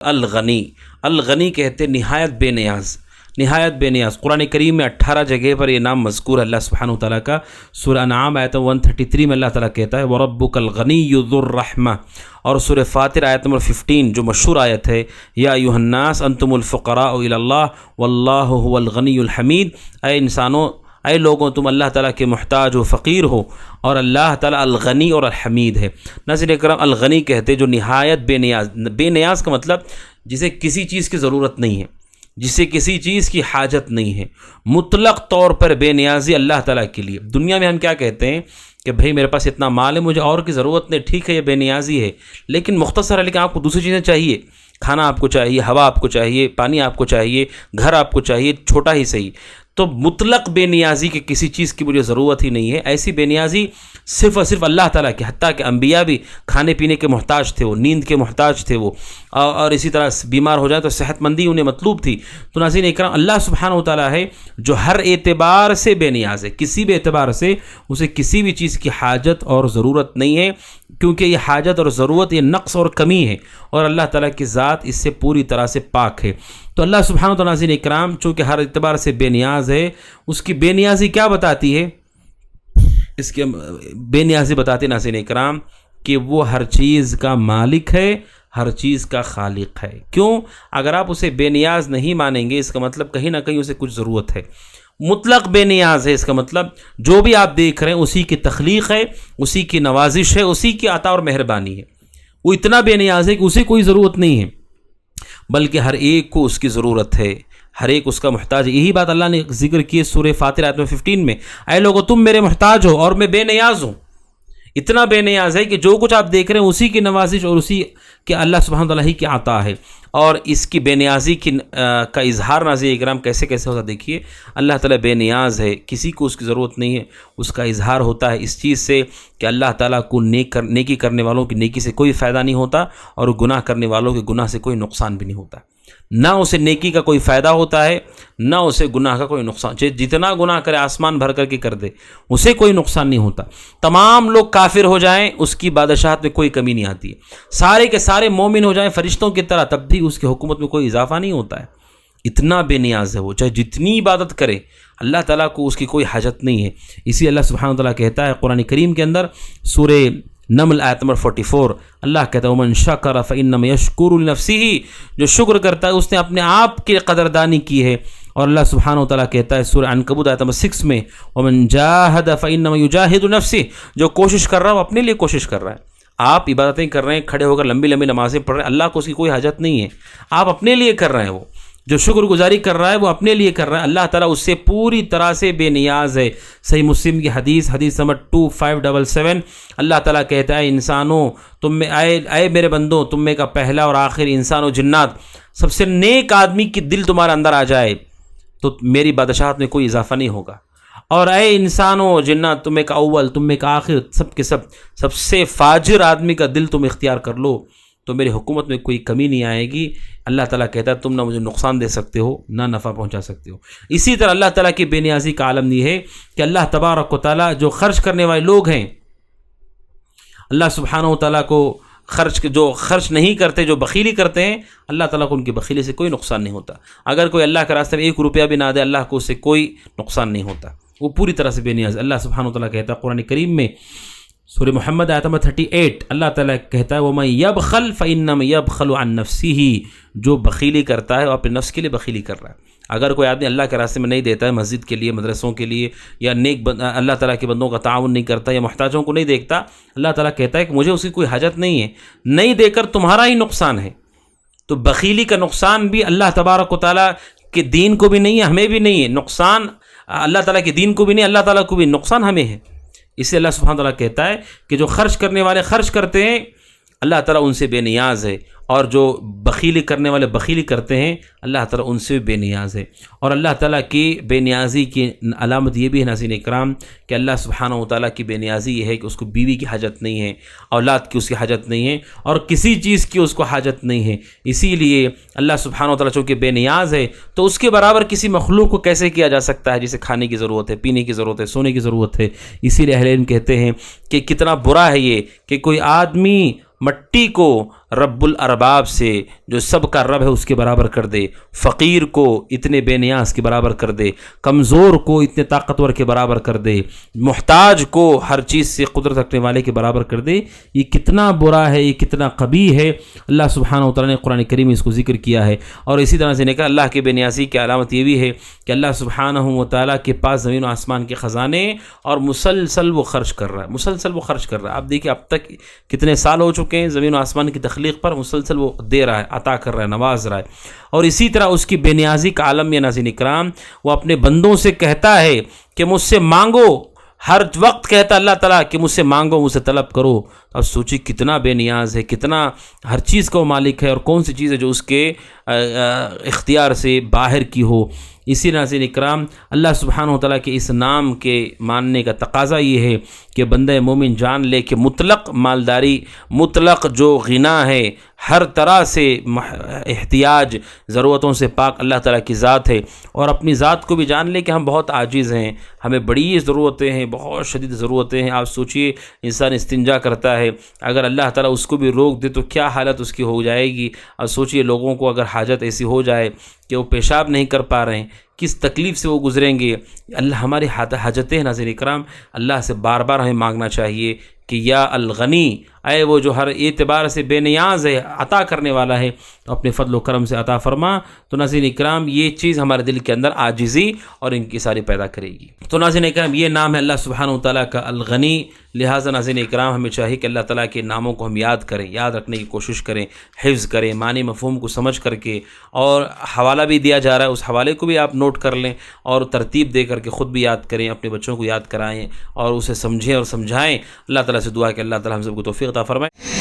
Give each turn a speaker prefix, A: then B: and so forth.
A: الغنی، الغنی کہتے نہایت بے نیاز، نہایت بے نیاز۔ قرآن کریم میں 18 جگہ پر یہ نام مذکور ہے اللہ سبحانہ وتعالیٰ کا۔ سورہ انعام آیت 133 میں اللہ تعالیٰ کہتا ہے وَرَبُّكَ الْغَنِيُّ ذُو الرَّحْمَةِ، اور سورہ فاطر آیت نمبر 15 جو مشہور آیت ہے یا ایھا الناس انتم الفقراء الی اللہ واللہ هو الغنی الحمید، اے انسانوں، اے لوگوں، تم اللہ تعالیٰ کے محتاج ہو، فقیر ہو، اور اللہ تعالیٰ الغنی اور الحمید ہے۔ ناظرین اکرام، الغنی کہتے جو نہایت بے نیاز، بے نیاز کا مطلب جسے کسی چیز کی ضرورت نہیں ہے، جسے کسی چیز کی حاجت نہیں ہے، مطلق طور پر بے نیازی اللہ تعالیٰ کے لیے۔ دنیا میں ہم کیا کہتے ہیں کہ بھئی میرے پاس اتنا مال ہے، مجھے اور کی ضرورت نہیں، ٹھیک ہے یہ بے نیازی ہے، لیکن مختصر ہے، لیکن آپ کو دوسری چیزیں چاہیے، کھانا آپ کو چاہیے، ہوا آپ کو چاہیے، پانی آپ کو چاہیے، گھر آپ کو چاہیے، چھوٹا ہی صحیح۔ تو مطلق بے نیازی کہ کسی چیز کی مجھے ضرورت ہی نہیں ہے، ایسی بے نیازی صرف اور صرف اللہ تعالیٰ کی، حتیٰ کہ انبیاء بھی کھانے پینے کے محتاج تھے، وہ نیند کے محتاج تھے، وہ اور اسی طرح بیمار ہو جائے تو صحت مندی انہیں مطلوب تھی۔ تو ناظرین اکرام، اللہ سبحانہ وتعالیٰ ہے جو ہر اعتبار سے بے نیاز ہے، کسی بھی اعتبار سے اسے کسی بھی چیز کی حاجت اور ضرورت نہیں ہے، کیونکہ یہ حاجت اور ضرورت یہ نقص اور کمی ہے، اور اللہ تعالیٰ کی ذات اس سے پوری طرح سے پاک ہے۔ تو اللہ سبحانہ وتعالیٰ ناظرین اکرام چونکہ ہر اعتبار سے بے نیاز ہے، اس کی بے نیازی کیا بتاتی ہے؟ اس کے بے نیازی بتاتے ناظرین اکرام کہ وہ ہر چیز کا مالک ہے، ہر چیز کا خالق ہے۔ کیوں؟ اگر آپ اسے بے نیاز نہیں مانیں گے، اس کا مطلب کہیں نہ کہیں اسے کچھ ضرورت ہے۔ مطلق بے نیاز ہے، اس کا مطلب جو بھی آپ دیکھ رہے ہیں اسی کی تخلیق ہے، اسی کی نوازش ہے، اسی کی عطا اور مہربانی ہے۔ وہ اتنا بے نیاز ہے کہ اسے کوئی ضرورت نہیں ہے، بلکہ ہر ایک کو اس کی ضرورت ہے، ہر ایک اس کا محتاج ہے۔ یہی بات اللہ نے ذکر کی ہے سورہ فاطر آیت 15 میں، اے لوگو تم میرے محتاج ہو اور میں بے نیاز ہوں۔ اتنا بے نیاز ہے کہ جو کچھ آپ دیکھ رہے ہیں اسی کی نوازش اور اسی کے اللہ سبحانہ وتعالیٰ ہی کی عطا ہے۔ اور اس کی بے نیازی کا اظہار ناظرین اکرام کیسے کیسے ہوتا دیکھیے، اللہ تعالیٰ بے نیاز ہے، کسی کو اس کی ضرورت نہیں ہے، اس کا اظہار ہوتا ہے اس چیز سے کہ اللہ تعالیٰ کو نیکی کرنے والوں کی نیکی سے کوئی فائدہ نہیں ہوتا، اور گناہ کرنے والوں کے گناہ سے کوئی نقصان بھی نہیں ہوتا۔ نہ اسے نیکی کا کوئی فائدہ ہوتا ہے، نہ اسے گناہ کا کوئی نقصان، جتنا گناہ کرے آسمان بھر کر کے کر دے اسے کوئی نقصان نہیں ہوتا۔ تمام لوگ کافر ہو جائیں اس کی بادشاہت میں کوئی کمی نہیں آتی ہے، سارے کے سارے مومن ہو جائیں فرشتوں کی طرح تب بھی اس کی حکومت میں کوئی اضافہ نہیں ہوتا ہے۔ اتنا بے نیاز ہے وہ، چاہے جتنی عبادت کرے اللہ تعالیٰ کو اس کی کوئی حاجت نہیں ہے۔ اسی اللہ سبحانہ وتعالیٰ کہتا ہے قرآن کریم کے اندر سورہ نمل آیت نمبر 44، اللہ کہتا ہے وَمَن شَكَرَ فَإِنَّمَا يَشْكُرُ لِنَفْسِهِ، جو شکر کرتا ہے اس نے اپنے آپ کی قدردانی کی ہے۔ اور اللہ سبحانہ وتعالیٰ کہتا ہے سورہ عنکبوت آیت نمبر 6 میں وَمَن جَاهَدَ فَإِنَّمَا يُجَاهِدُ نَفْسِهِ، جو کوشش کر رہا ہے وہ اپنے لیے کوشش کر رہا ہے۔ آپ عبادتیں کر رہے ہیں، کھڑے ہو کر لمبی لمبی نمازیں پڑھ رہے ہیں، اللہ کو اس کی کوئی حاجت نہیں ہے، آپ اپنے لیے کر رہے ہیں۔ وہ جو شکر گزاری کر رہا ہے وہ اپنے لیے کر رہا ہے، اللہ تعالیٰ اس سے پوری طرح سے بے نیاز ہے۔ صحیح مسلم کی حدیث نمبر 2577، اللہ تعالیٰ کہتا ہے انسانوں تم میں اے میرے بندوں، تم میں کا پہلا اور آخر انسان و جنات سب سے نیک آدمی کی دل تمہارے اندر آ جائے تو میری بادشاہت میں کوئی اضافہ نہیں ہوگا، اور اے انسان و جنات تم میں کا اول، تم میں کا آخر، سب کے سب سے فاجر آدمی کا دل تم اختیار کر لو تو میری حکومت میں کوئی کمی نہیں آئے گی۔ اللہ تعالیٰ کہتا ہے تم نہ مجھے نقصان دے سکتے ہو نہ نفع پہنچا سکتے ہو۔ اسی طرح اللہ تعالیٰ کی بے نیازی کا عالم یہ ہے کہ اللہ تبارک و تعالیٰ جو خرچ کرنے والے لوگ ہیں، اللہ سبحانہ و تعالیٰ کو جو خرچ نہیں کرتے، جو بخیلی کرتے ہیں، اللہ تعالیٰ کو ان کی بخیلی سے کوئی نقصان نہیں ہوتا۔ اگر کوئی اللہ کے راستے میں 1 روپیہ بھی نہ دے، اللہ کو اس سے کوئی نقصان نہیں ہوتا، وہ پوری طرح سے بے نیاز۔ اللہ سبحانہ و تعالیٰ کہتا ہے قرآن کریم میں سورہ محمد آیت نمبر 38، اللہ تعالیٰ کہتا ہے وَمَن يَبْخَلْ فَإِنَّمَا يَبْخَلُ عَن نَفْسِهِ، جو بخیلی کرتا ہے وہ اپنے نفس کے لیے بخیلی کر رہا ہے۔ اگر کوئی آدمی اللہ کے راستے میں نہیں دیتا ہے، مسجد کے لیے، مدرسوں کے لیے، یا اللہ تعالیٰ کے بندوں کا تعاون نہیں کرتا یا محتاجوں کو نہیں دیکھتا، اللہ تعالیٰ کہتا ہے کہ مجھے اس کی کوئی حاجت نہیں ہے، نہیں دے کر تمہارا ہی نقصان ہے۔ تو بخیلی کا نقصان بھی اللہ تبارک و تعالیٰ کے دین کو بھی نہیں ہے، ہمیں بھی نہیں ہے، نقصان اللہ تعالیٰ کے دین کو بھی نہیں، اللہ تعالیٰ کو بھی نقصان ہمیں ہے۔ اس لیے اللہ سبحانہ تعالیٰ کہتا ہے کہ جو خرچ کرنے والے خرچ کرتے ہیں اللہ تعالیٰ ان سے بے نیاز ہے، اور جو بخیلی کرنے والے بخیلی کرتے ہیں اللہ تعالیٰ ان سے بھی بے نیاز ہے۔ اور اللہ تعالیٰ کی بے نیازی کی علامت یہ بھی ہے ناظرین اکرام کہ اللہ سبحانہ و تعالیٰ کی بے نیازی یہ ہے کہ اس کو بیوی کی حاجت نہیں ہے، اولاد کی اس کی حاجت نہیں ہے، اور کسی چیز کی اس کو حاجت نہیں ہے۔ اسی لیے اللہ سبحانہ و تعالیٰ چونکہ بے نیاز ہے تو اس کے برابر کسی مخلوق کو کیسے کیا جا سکتا ہے، جسے کھانے کی ضرورت ہے، پینے کی ضرورت ہے، سونے کی ضرورت ہے۔ اسی لیے اہل علم کہتے ہیں کہ کتنا برا ہے یہ کہ کوئی آدمی مٹی کو رب الارباب سے جو سب کا رب ہے اس کے برابر کر دے، فقیر کو اتنے بے نیاز کے برابر کر دے، کمزور کو اتنے طاقتور کے برابر کر دے، محتاج کو ہر چیز سے قدرت رکھنے والے کے برابر کر دے، یہ کتنا برا ہے، یہ کتنا قبیح ہے۔ اللہ سبحانہ و تعالیٰ نے قرآن کریم میں اس کو ذکر کیا ہے۔ اور اسی طرح سے نے کہا اللہ کے بے نیازی کی علامت یہ بھی ہے کہ اللہ سبحانہ و تعالیٰ کے پاس زمین و آسمان کے خزانے، اور مسلسل وہ خرچ کر رہا ہے، مسلسل وہ خرچ کر رہا ہے۔ آپ دیکھیں اب تک کتنے سال ہو چکے ہیں زمین و آسمان کی تخلیق پر، مسلسل وہ دے رہا ہے، عطا کر رہا ہے، نواز رہا ہے۔ اور اسی طرح اس کی بے نیازی کا عالم یا ناظرین اکرام، وہ اپنے بندوں سے کہتا ہے کہ مجھ سے مانگو، ہر وقت کہتا اللہ تعالیٰ کہ مجھ سے مانگو، مجھ سے طلب کرو۔ اب سوچی کتنا بے نیاز ہے، کتنا ہر چیز کا وہ مالک ہے، اور کون سی چیز ہے جو اس کے اختیار سے باہر کی ہو۔ اسی ناظرین اکرام، اللہ سبحانہ و تعالیٰ کے اس نام کے ماننے کا تقاضا یہ ہے کہ بندہ مومن جان لے کہ مطلق مالداری، مطلق جو غنا ہے، ہر طرح سے احتیاج، ضرورتوں سے پاک اللہ تعالیٰ کی ذات ہے، اور اپنی ذات کو بھی جان لے کہ ہم بہت عاجز ہیں، ہمیں بڑی ضرورتیں ہیں، بہت شدید ضرورتیں ہیں۔ آپ سوچئے انسان استنجا کرتا ہے، اگر اللہ تعالیٰ اس کو بھی روک دے تو کیا حالت اس کی ہو جائے گی۔ اب سوچئے لوگوں کو اگر حاجت ایسی ہو جائے کہ وہ پیشاب نہیں کر پا رہے ہیں، کس تکلیف سے وہ گزریں گے۔ اللہ ہماری حاجتیں ناظرین اکرام، اللہ سے بار بار ہمیں مانگنا چاہیے کہ یا الغنی، اے وہ جو ہر اعتبار سے بے نیاز ہے، عطا کرنے والا ہے، تو اپنے فضل و کرم سے عطا فرما۔ تو ناظرین اکرام یہ چیز ہمارے دل کے اندر عاجزی اور انکساری پیدا کرے گی۔ تو ناظرین اکرام یہ نام ہے اللہ سبحانہ و تعالیٰ کا الغنی، لہٰذا ناظرین اکرام ہمیں چاہیے کہ اللہ تعالیٰ کے ناموں کو ہم یاد کریں، یاد رکھنے کی کوشش کریں، حفظ کریں، معنی مفہوم کو سمجھ کر کے، اور حوالہ بھی دیا جا رہا ہے، اس حوالے کو بھی آپ نوٹ کر لیں اور ترتیب دے کر کے خود بھی یاد کریں، اپنے بچوں کو یاد کرائیں اور اسے سمجھیں اور سمجھائیں۔ اللہ تعالیٰ سے دعا کہ اللہ تعالیٰ ہم سب کو توفیق عطا فرمائے۔